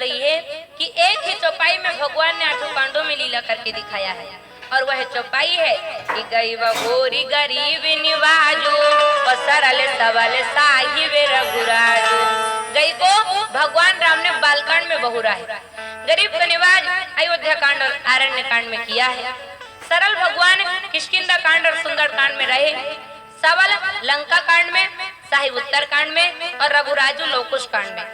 रही है कि एक ही चौपाई में भगवान ने 8 कांडों में लीला करके दिखाया है, और वह चौपाई है कि गई गोरी गरीब निवाजो और सरल सबल साहिब रघुराजो। गई को भगवान राम ने बालकांड में बहुरा है, गरीब का निवाज अयोध्या कांड और आरण्य कांड में किया है, सरल भगवान किष्किंधा कांड और सुंदर कांड में रहे, सबल लंका कांड में, साहिब उत्तर कांड में और रघुराजू लवकुश कांड में।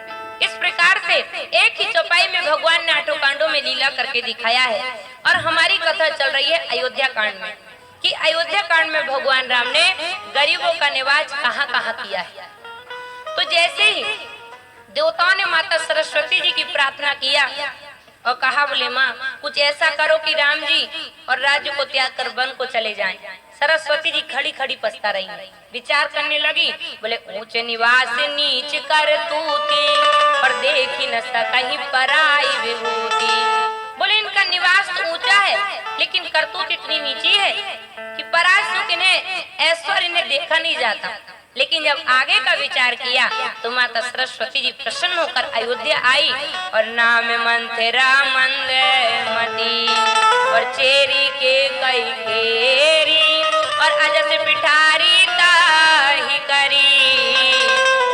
इस प्रकार से एक ही चौपाई में भगवान ने 8 कांडों में लीला करके दिखाया है। और हमारी कथा चल रही है अयोध्या कांड में कि अयोध्या कांड में भगवान राम ने गरीबों का निवाज कहाँ कहाँ किया है। तो जैसे ही देवताओं ने माता सरस्वती जी की प्रार्थना किया और कहा, बोले माँ कुछ ऐसा करो कि राम जी और राज्य को त्याग कर वन को चले जाएं। सरस्वती जी खड़ी खड़ी पछता रही, विचार करने लगी, बोले ऊंच निवास नीच कर तूती और देखी न सकहीं पराई विभूति। बोले इनका निवास तो ऊंचा है लेकिन करतूत इतनी नीची है कि पराय सुख इन्हें ऐश्वर्य इन्हें देखा नहीं जाता। लेकिन जब आगे का विचार किया तो माता सरस्वती जी प्रसन्न होकर अयोध्या आई और नाम मंथरा मंदमती और चेरी के कई घेरी और अजस पिठारी ताही करी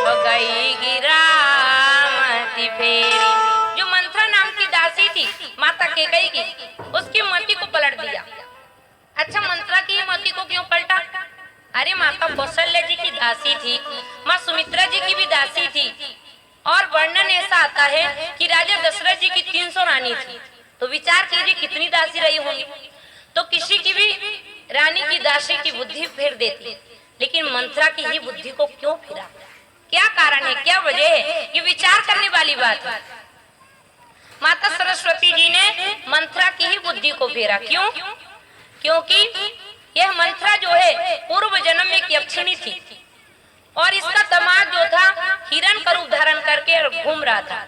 और गई गिरामती फेरी। जो मंथरा नाम की दासी थी माता केकई की, उसकी मति को पलट दिया। अच्छा, मंथरा की मति को क्यों पलटा? अरे माता कौशल्या जी की दासी थी, माँ सुमित्रा जी की भी दासी थी, और वर्णन ऐसा आता है कि राजा दशरथ जी की 300 रानी थी। तो विचार कीजिए कितनी दासी रही होंगी। तो किसी की भी रानी की दासी की बुद्धि फेर देती, लेकिन मंथरा की ही बुद्धि को क्यों फिरा? क्या कारण है, क्या वजह है? ये विचार करने वाली बात है। माता सरस्वती जी ने मंथरा की ही बुद्धि को फेरा। क्यों? क्योंकि यह मंथरा जो है पूर्व जन्म में एक यक्षिणी थी और इसका दामाद जो था हिरण का रूप धारण करके घूम रहा था।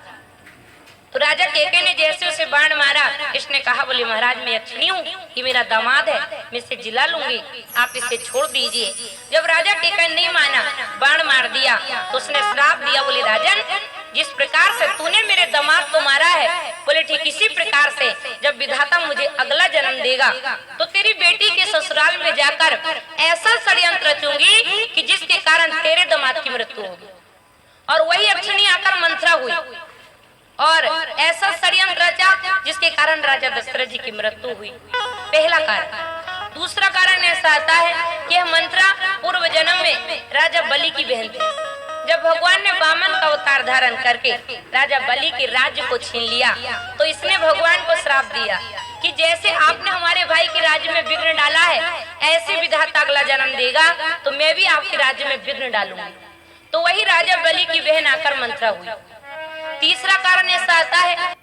तो राजा केकई ने जैसे उसे बाण मारा, इसने कहा, बोले महाराज मैं यक्षिणी हूँ, ये मेरा दामाद है, मैं इसे जिला लूंगी, आप इसे छोड़ दीजिए। जब राजा केकई नहीं माना, बाण मार दिया, तो उसने श्राप दिया, बोले राजन जिस प्रकार से तूने मेरे दामाद को मारा है, बोले ठीक इसी प्रकार से जब विधाता मुझे अगला जन्म देगा तो तेरी बेटी के ससुराल में जाकर ऐसा षड्यंत्र रचूंगी कि जिसके कारण तेरे दामाद की मृत्यु होगी। और वही यक्षिणी आकर मंथरा हुई और ऐसा षड्यंत्र रचा जिसके कारण राजा दशरथ जी की मृत्यु हुई। पहला कारण। दूसरा कारण ऐसा आता है कि यह मंथरा पूर्व जन्म में राजा बलि की बहन थी। जब भगवान ने वामन का अवतार धारण करके राजा बलि के राज्य को छीन लिया तो इसने भगवान को श्राप दिया कि जैसे आपने हमारे भाई के राज्य में विघ्न डाला है, ऐसे विधाता अगला जन्म देगा तो मैं भी आपके राज्य में विघ्न डालूंगी। तो वही राजा बलि की बहन आकर मंथरा हुई। तीसरा कारण ऐसा आता है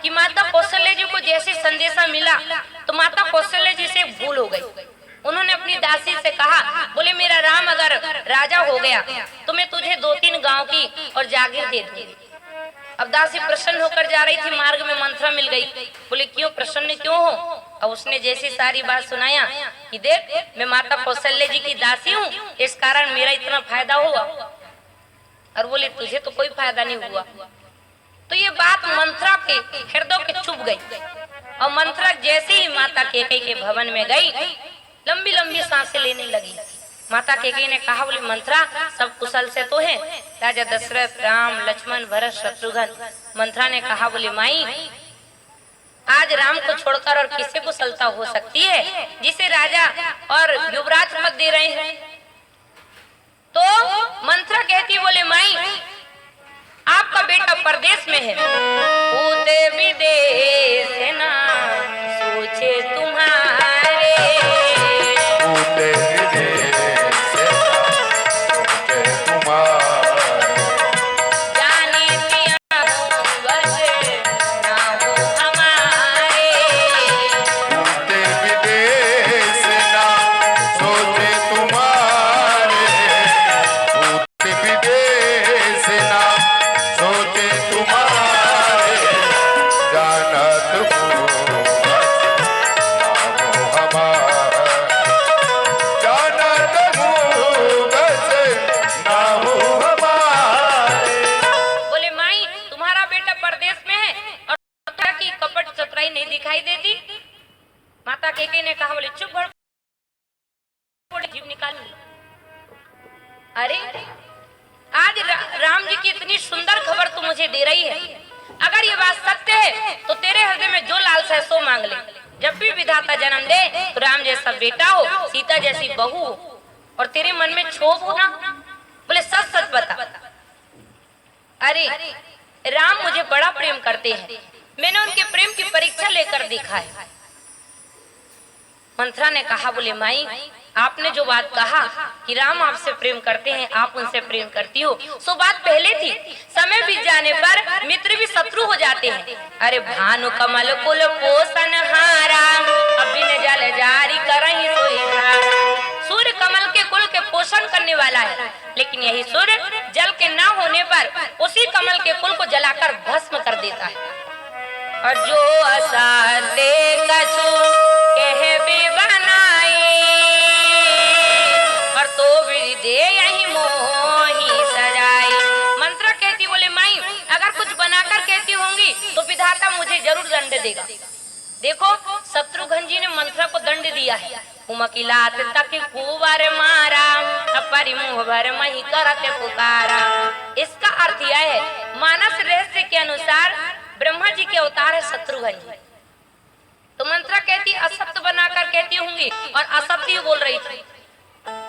कि माता कौशल्या जी को जैसे संदेशा मिला तो माता कौशल्या जी से भूल हो गई। उन्होंने अपनी दासी से कहा, बोले मेरा राम अगर राजा हो गया तो मैं तुझे 2-3 गांव की और जागीर दे दूंगी। अब दासी प्रसन्न होकर जा रही थी, मार्ग में मंथरा मिल गई। बोले क्यों प्रसन्न क्यों हो? अब उसने जैसी सारी बात सुनाया कि देख मैं माता कौशल्या जी की दासी हूँ, इस कारण मेरा इतना फायदा हुआ। और बोले तुझे तो कोई फायदा नहीं हुआ। तो ये बात मंथरा के हृदय के चुभ गई और मंथरा जैसे ही माता केकई के भवन में गई लंबी लंबी सांसें लेने लगी। माता केकई ने कहा, बोले मंथरा सब कुशल से तो है? राजा दशरथ, राम, लक्ष्मण, भरत, शत्रुघ्न। मंथरा ने कहा, बोले माई आज राम को छोड़कर और किसे कुशलता हो सकती है जिसे राजा और युवराज पद दे रहे हैं? तो मंथरा कहती, बोले माई आपका बेटा परदेश में है, पूते विदेश है ना सोचे तुम्हारे, पूते विदेश है ना सोचे तुम्हारे, जाने पिया वर्ष ना हो हमारे, पूते विदेश ना सोचे तुम्हारे, पूते विदेश ना सोचे तुम्हारे, जानत हो हमारे। केकई ने कहा, बोले चुप भड़, जीभ निकाल। अरे आज राम जी की इतनी सुंदर खबर तू मुझे दे रही है, अगर ये बात सत्य है तो तेरे हृदय में जो लालसा है सो मांग ले। जब भी विधाता जन्म दे तो राम जैसा बेटा हो, सीता जैसी बहू हो, और तेरे मन में क्षोभ हो ना। बोले सच सच बता। अरे राम मुझे बड़ा प्रेम करते हैं, मैंने उनके प्रेम की परीक्षा लेकर देखा है। मंथरा ने कहा, बोले माई आपने जो बात कहा कि राम आपसे प्रेम करते हैं, आप उनसे प्रेम करती हो, सो बात पहले थी। समय बीत जाने पर मित्र भी शत्रु हो जाते हैं। अरे भानु कमल कुल पोषण हारा, अभी न जल जारी करही सोई धारा। सूर्य कमल के कुल के पोषण करने वाला है, लेकिन यही सूर्य जल के न होने पर उसी कमल के कुल को जलाकर भस्म कर देता है। और जो असाते कछु कह भी बनाई, और तो भी दे यही मोही सजाई। मंत्रा कहती, बोले माई अगर कुछ बनाकर कहती होंगी तो विधाता मुझे जरूर दंड देगा। देखो शत्रुघ्न जी ने मंत्रा को दंड दिया है, उमकिलात तक कुंवर मारा, अपरि मुंह भर मही करते पुकारा। इसका अर्थ यह है, मानस रहस्य के अनुसार ब्रह्मा जी के अवतार है शत्रुघ्न जी। तो मंत्रा कहती असत्य बनाकर कहती होंगी और असत्य ही बोल रही थी,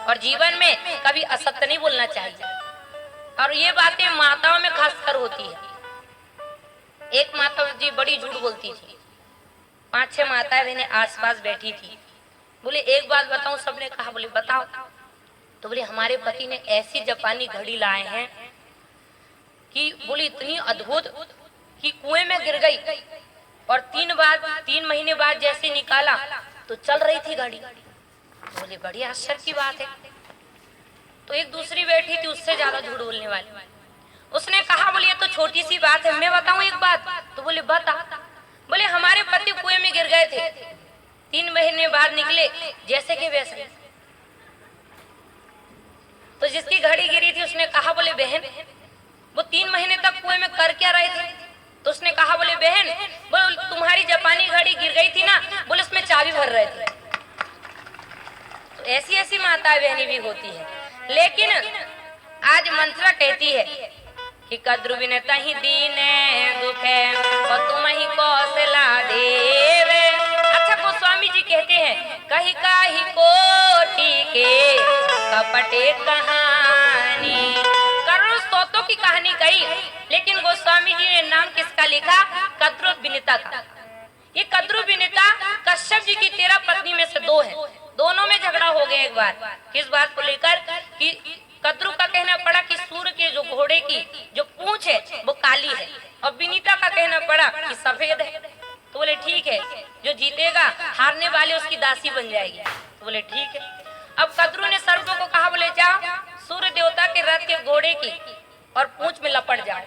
और जीवन में कभी असत्य नहीं बोलना चाहिए। और ये बातें माताओं में खासकर होती है। एक माता जी बड़ी झूठ बोलती थी, 5-6 माताएं बहनें आसपास बैठी थी। बोले एक बात बताऊं, सबने कहा, बोले बताओ। तो बोले हमारे पति ने ऐसी जापानी घड़ी लाए हैं कि बोले इतनी अद्भुत कि कुएं में गिर गई और 3 महीने बाद जैसे निकाला तो चल रही थी घड़ी। बोले बड़ी आश्चर्य की बात है। तो एक दूसरी बैठी थी, उससे ज्यादा झूठ बोलने वाली, उसने कहा, बोले ये तो छोटी सी बात है, मैं बताऊं एक बात। तो बोले बता। बोले हमारे पति कुएं में गिर गए थे, 3 महीने बाद निकले जैसे कि वैसे। तो जिसकी घड़ी गिरी थी उसने कहा, बोले बहन वो 3 महीने तक कुएं में कर क्या रहे थे। तो उसने कहा, बोले बहन बोले तुम्हारी जापानी घड़ी गिर गई थी ना, बोले उसमें चाबी भर रहे थे। तो ऐसी ऐसी माताएं बहनें भी होती है। लेकिन आज मंत्रा कहती है कि कद्रु विनता ही दीन दुख है और तुम ही कौशला देवे। अच्छा गोस्वामी जी कहते हैं, कही काही कोटि के कपटे कहानी। करोड़ों स्तोत्रों की कहानी कही, लेकिन गोस्वामी जी ने नाम किसका लिखा, कद्रु विनीता का। ये कद्रु विनीता कश्यप जी की 13 पत्नी में से 2 है। दोनों में झगड़ा हो गया एक बार, किस बात को लेकर कि कद्रु का कहना पड़ा कि सूर्य के जो घोड़े की जो पूंछ है वो काली है, और विनीता का कहना पड़ा कि सफेद है। तो बोले ठीक है, जो जीतेगा हारने वाले उसकी दासी बन जाएगी। तो बोले ठीक है। अब कद्रु ने सर्पों को कहा, बोले जाओ सूर्य देवता के रथ के घोड़े की और पूंछ में लपट जाओ।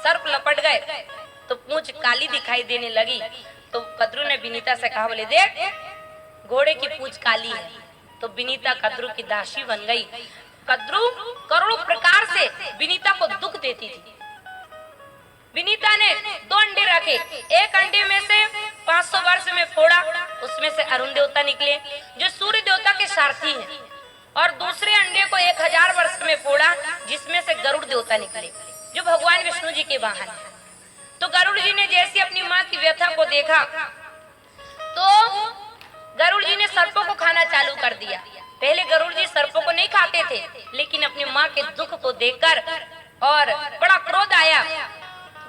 सर्प लपट गए तो पूंछ काली दिखाई देने लगी। तो कद्रु ने विनीता से कहा, बोले देख घोड़े की पूंछ काली है। तो विनीता कद्रु की दासी बन गई। कद्रु करोड़ों प्रकार से विनीता को दुख देती थी। विनीता ने 2 अंडे रखे, एक अंडे में से 500 वर्ष में फोड़ा, उसमें से अरुण देवता निकले जो सूर्य देवता के सारथी हैं, और दूसरे अंडे को 1000 वर्ष में फोड़ा जिसमें से गरुड़ देवता निकले जो भगवान विष्णु जी के वाहन है। तो गरुड़ जी ने जैसे अपनी माँ की व्यथा को देखा तो गरुड़ जी ने सर्पों को खाना चालू कर दिया। पहले गरुड़ जी सर्पों को नहीं खाते थे, लेकिन अपनी माँ के दुख को देखकर और बड़ा क्रोध आया।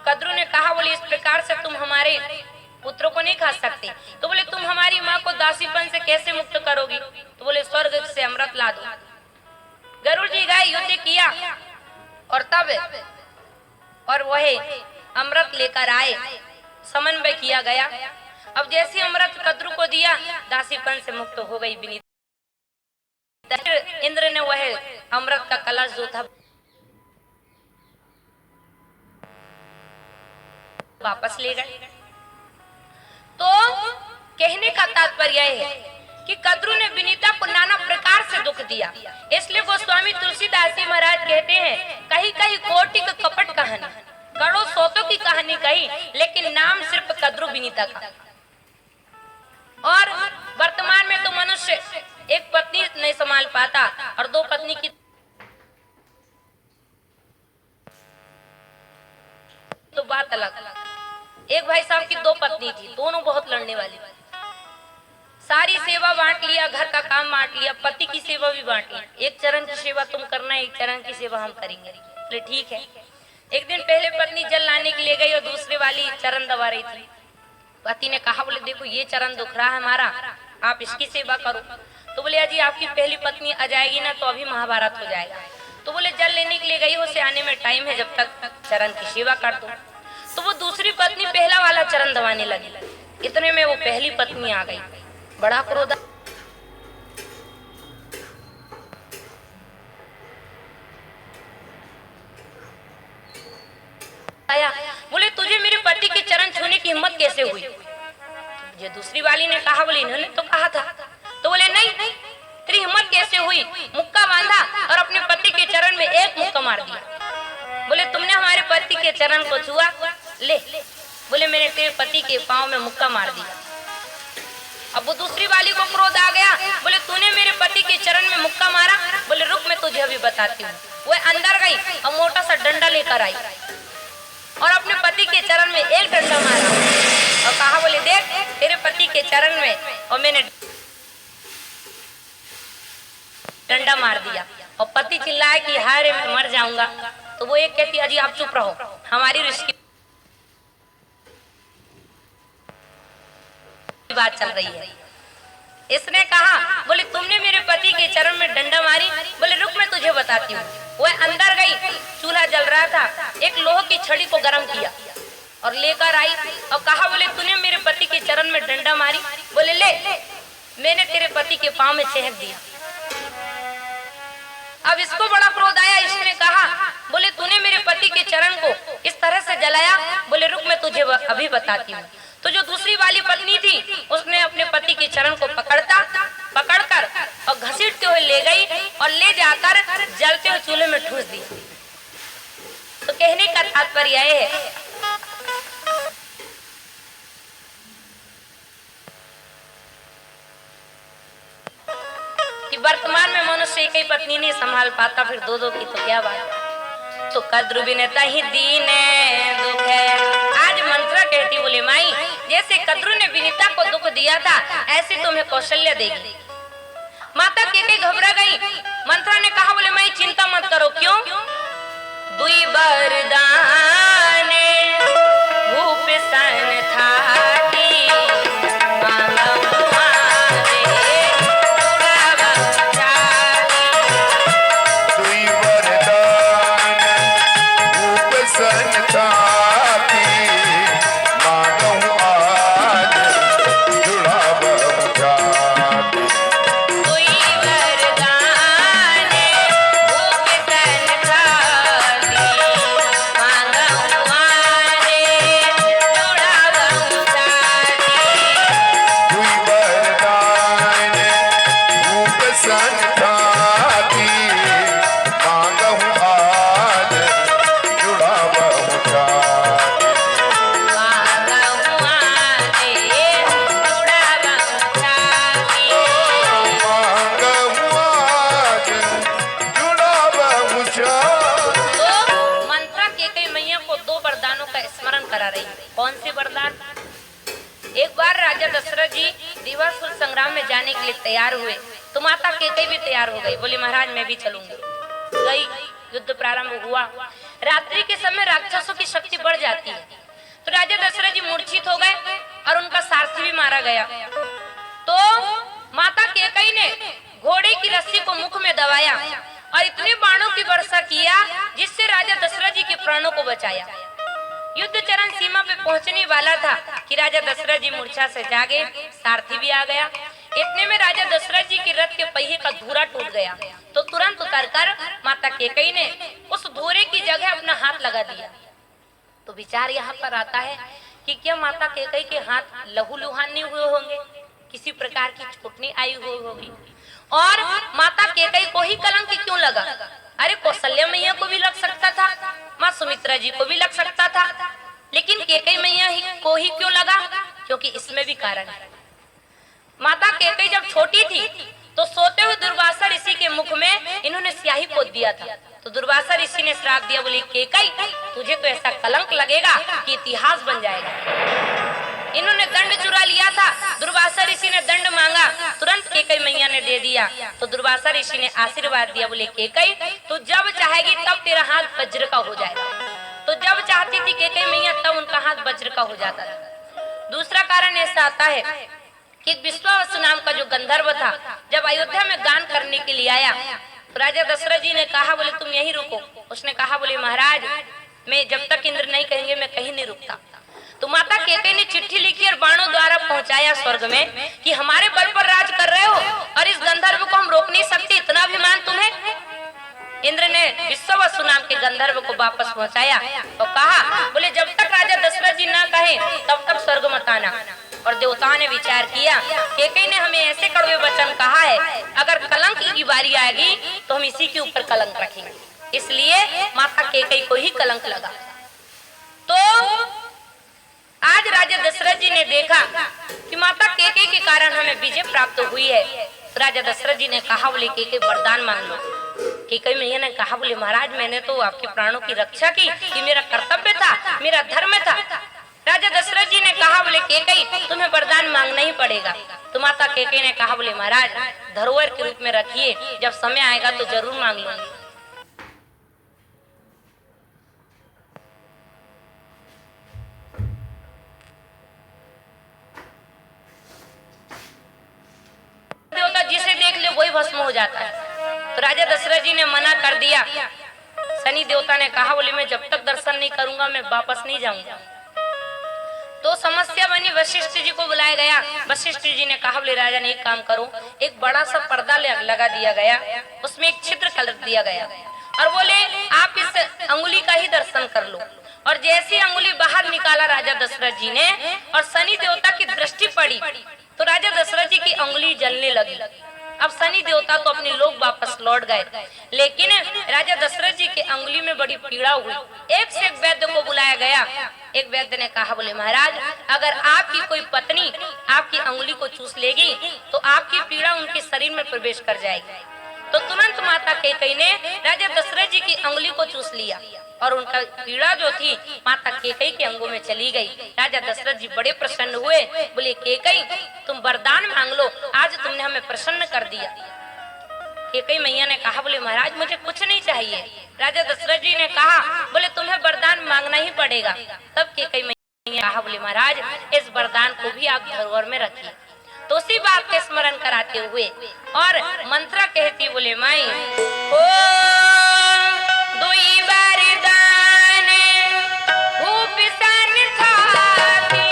कद्रु ने कहा, बोले इस प्रकार से तुम हमारे पुत्रों को नहीं खा सकते। तो बोले तुम हमारी माँ को दासीपन से कैसे मुक्त करोगी। तो बोले स्वर्ग से अमृत ला दो। गरुड़ जी गए, युद्ध किया और तब और वही अमृत लेकर आए, समन्वय किया गया। अब जैसे अमृत कद्रु को दिया, दासीपन से मुक्त हो गई विनीता। इंद्र ने वह अमृत का कलश जो था वापस ले गए। तो कहने का तात्पर्य है कि कद्रु ने विनीता को नाना प्रकार से दुख दिया। इसलिए गोस्वामी तुलसीदास जी महाराज कहते हैं, कहीं कहीं कोटि का कपट कहानी, करोड़ों सौतों की कहानी कही, लेकिन नाम सिर्फ कद्रु विनीता का। और वर्तमान में तो मनुष्य एक पत्नी नहीं संभाल पाता और दो पत्नी की तो बात अलग। एक भाई साहब की दो पत्नी थी, दोनों बहुत लड़ने वाली। सारी सेवा बांट लिया, घर का काम बांट लिया, पति की सेवा भी बांट लिया। एक चरण की सेवा तुम करना, एक चरण की सेवा हम करेंगे। बोले ठीक है। एक दिन पहले पत्नी जल लाने के लिए गई और दूसरे वाली चरण दबा रही थी। पति ने कहा, बोले देखो ये चरण दुख रहा है हमारा, आप इसकी सेवा करो। तो बोले अजी आपकी पहली पत्नी आ जाएगी ना तो अभी महाभारत हो जाएगा। तो बोले जल लेने के लिए गई, उसे आने में टाइम है, जब तक चरण की सेवा कर दो। तो वो दूसरी पत्नी पहला वाला चरण दबाने लगी। इतने में वो पहली पत्नी आ गई, बड़ा क्रोध आया। बोले तुझे मेरे पति के चरण छूने की हिम्मत कैसे हुई? ये दूसरी वाली ने कहा, बोले इन्होंने तो कहा था। तो बोले नहीं, तेरी हिम्मत कैसे हुई? मुक्का बांधा और अपने पति के चरण में एक मुक्का मार दिया। बोले तुमने हमारे पति के चरण को छुआ? ले। बोले मैंने तेरे पति के पांव में मुक्का मार दिया। अब वो दूसरी वाली को क्रोध आ गया। बोले तूने मेरे पति के चरण में मुक्का मारा? बोले रुक मैं तुझे अभी बताती हूँ। वो अंदर गई और मोटा सा डंडा लेकर आई और अपने पति के चरण में एक डंडा मारा और कहा, बोले देख तेरे पति के चरण में और मैंने डंडा मार दिया। और पति चिल्लाए कि हाय रे मैं मर जाऊंगा। तो वो एक कहती, अजी आप चुप रहो, हमारी रिश्ते की बात चल रही है। इसने कहा, बोले तुमने मेरे पति के चरण में डंडा मारी? बोले रुक मैं तुझे बताती हूँ। वो अंदर गई, चूल्हा जल रहा था, एक लोहे की छड़ी को गर्म किया और लेकर आई और कहा, बोले तूने मेरे पति के चरण में डंडा मारी? बोले ले, मैंने तेरे पति के पांव में छेक दिया। अब इसको बड़ा क्रोध आया। इसने कहा, बोले तूने मेरे पति के चरण को इस तरह से जलाया? बोले रुक मैं तुझे अभी बताती हूँ। तो जो दूसरी वाली पत्नी थी उसने अपने पति के चरण को पकड़कर और घसीटते हुए ले गई और ले जाकर जलते हुए चूल्हे में ठूस दिया। तो कहने का तात्पर्य यह है कि वर्तमान में मनुष्य एक ही पत्नी नहीं संभाल पाता, फिर दो दो की तो क्या बात। तो कद्रु बिनता ही दीने दुख है। आज मंत्रा कहती, बोले माई जैसे कद्रु ने विनीता को दुख दिया था ऐसे तुम्हें कौशल्या देगी। माता कैकेयी घबरा गई। मंत्रा ने कहा, बोले माई चिंता मत करो। क्यों? दुई बरदान भूप सन थाकी देवासुर संग्राम में जाने के लिए तैयार हुए तो माता कैकेयी भी तैयार हो गई। बोली महाराज मैं भी चलूंगी। गई, युद्ध प्रारंभ हुआ। रात्रि के समय राक्षसों की शक्ति बढ़ जाती है तो राजा दशरथ जी मूर्छित हो गए और उनका सारथी भी मारा गया। तो माता कैकेयी ने घोड़े की रस्सी को मुख में दबाया और इतने बाणों की वर्षा किया जिससे राजा दशरथ जी के प्राणों को बचाया। युद्ध चरण सीमा पे पहुंचने वाला था कि राजा दशरथ जी मूर्छा से जागे, सारथी भी आ गया। इतने में राजा दशरथ जी के रथ के पहिए का धूरा टूट गया तो तुरंत उतरकर माता कैकेयी ने उस धूरे की जगह अपना हाथ लगा दिया। तो विचार यहाँ पर आता है कि क्या माता कैकेयी के हाथ लहू लुहान नहीं हुए होंगे, किसी प्रकार की चोट नहीं आई हुई होगी। और माता कैकेयी को ही कलंक क्यों लगा? अरे कौशल्या मैया को भी लग सकता था, माँ सुमित्रा जी को भी लग सकता था, लेकिन कैकेयी मैया को ही क्यों लगा? क्योंकि इसमें भी कारण है। माता कैकेयी जब छोटी थी तो सोते हुए दुर्वासा ऋषि के मुख में इन्होंने स्याही पोत दिया था। तो दुर्वासा ऋषि ने श्राप दिया, बोली कैकेयी तुझे तो ऐसा कलंक लगेगा कि इतिहास बन जाएगा। इन्होंने दंड चुरा लिया था। दुर्वासा ऋषि ने दंड मांगा, तुरंत कैकेयी मैया ने दे दिया। तो दुर्वासा ऋषि ने आशीर्वाद दिया, बोले कैकेयी तू जब चाहेगी तब तेरा हाथ वज्र का हो जाएगा। तो जब चाहती थी कैकेयी मैया तब उनका हाथ वज्र का हो जाता था। दूसरा कारण ऐसा आता है कि विश्वावसु नाम का जो गंधर्व था, जब अयोध्या में गान करने के लिए आया तो राजा दशरथ जी ने कहा, बोले तुम यहीं रुको। उसने कहा, बोले महाराज मैं जब तक इंद्र नहीं कहेंगे मैं कहीं नहीं रुकता। तो माता कैकेयी ने चिट्ठी लिखी और बाणों द्वारा पहुंचाया स्वर्ग में कि हमारे बल पर राज कर रहे हो और इस गंधर्व को हम रोक नहीं सकते, इतना अभिमान तुम्हें। इंद्र ने विश्वावसु नाम के गंधर्व को वापस पहुंचाया और कहा, बोले जब तक राजा दशरथ जी ना कहे तब तक स्वर्ग मत आना। और देवताओं ने विचार किया, कैकेयी ने हमें ऐसे कड़वे वचन कहा है, अगर कलंक की बारी आएगी तो हम इसी के ऊपर कलंक रखेंगे। इसलिए माता कैकेयी को ही कलंक लगा। तो आज राजा दशरथ जी ने देखा कि माता कैकेयी के कारण हमें विजय प्राप्त हुई है। तो राजा दशरथ जी ने कहा, बोले कैकेयी वरदान मांग लो। कैकेयी मैया ने कहा, बोले महाराज मैंने तो आपके प्राणों की रक्षा की, ये मेरा कर्तव्य था, मेरा धर्म था। राजा दशरथ जी ने कहा, बोले कैकेयी तुम्हें वरदान मांगना ही पड़ेगा। तो माता कैकेयी ने कहा, बोले महाराज धरोहर के रूप में रखिए, जब समय आएगा तो जरूर मांग लूंगी। देवता जिसे देख ले वही भस्म हो जाता है। तो राजा दशरथ जी ने मना कर दिया। शनि देवता ने कहा, बोले मैं जब तक दर्शन नहीं करूंगा मैं वापस नहीं जाऊंगा। तो समस्या बनी, वशिष्ठ जी को बुलाया गया। वशिष्ठ जी ने कहा, बोले राजा ने एक काम करो, एक बड़ा सा पर्दा लगा दिया गया, उसमें एक छिद्र कर दिया गया और बोले आप इस अंगुली का ही दर्शन कर लो। और जैसी अंगुली बाहर निकाला राजा दशरथ जी ने और शनि देवता की दृष्टि पड़ी तो राजा दशरथ जी की अंगुली जलने लगी। अब शनि देवता तो अपने लोग वापस लौट गए, लेकिन राजा दशरथ जी के अंगुली में बड़ी पीड़ा हुई। एक से एक वैद्य को बुलाया गया। एक वैद्य ने कहा, बोले महाराज अगर आपकी कोई पत्नी आपकी अंगुली को चूस लेगी तो आपकी पीड़ा उनके शरीर में प्रवेश कर जाएगी। तो तुरंत माता कैकेयी ने राजा दशरथ जी की अंगुली को चूस लिया और उनका पीड़ा जो थी माता कैकेयी के अंगों में चली गई। राजा दशरथ जी बड़े प्रसन्न हुए, बोले कैकेयी तुम वरदान मांग लो, आज तुमने हमें प्रसन्न कर दिया। कैकेयी मैया ने कहा, बोले महाराज मुझे कुछ नहीं चाहिए। राजा दशरथ जी ने कहा, बोले तुम्हें वरदान मांगना ही पड़ेगा। तब कैकेयी मैया ने कहा, बोले महाराज इस वरदान को भी आप धरोहर में रखिए। तो उसी बात का स्मरण कराते हुए और मंत्र कहती, बोले माई ओ दुई वरदान भूप सन थाती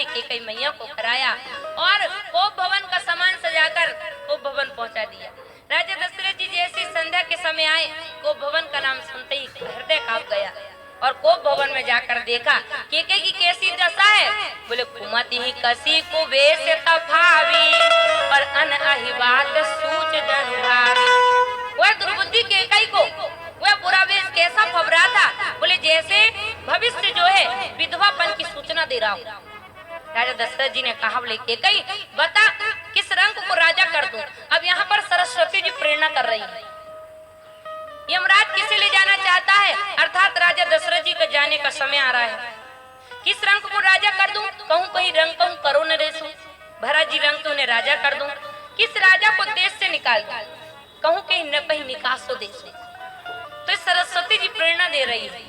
कैकेयी मैया को कराया और कोप भवन का सामान सजाकर कोप भवन पहुंचा दिया। राजा दशरथ जी जैसे संध्या के समय आए, कोप भवन का नाम सुनते ही हृदय कांप गया और कोप भवन में जाकर देखा कैकेयी की कैसी दशा है। बोले कुमति ही कसी को वेश तफावी और अन अहिबात सूच जन भावी। वह दुर्बुद्धि कैकेयी को वह बुरा वेश कैसा फबरा था, बोले जैसे भविष्य जो है विधवापन की सूचना दे रहा हूँ। राजा दशरथ जी ने कहा, बोले कैकेयी बता किस रंग को राजा कर दूं। अब यहाँ पर सरस्वती जी प्रेरणा कर रही है। यमराज किसे ले जाना चाहता है, अर्थात राजा दशरथ जी का जाने का समय आ रहा है। किस रंग को राजा कर दूं, कहूँ कहीं रंग कहूँ करो नरेशु, भरत जी रंग तो उन्हें राजा कर दूं। किस राजा को देश से निकाल दूं, कहूँ कहीं न कहीं निकास तो देश। तो सरस्वती जी प्रेरणा दे रही है।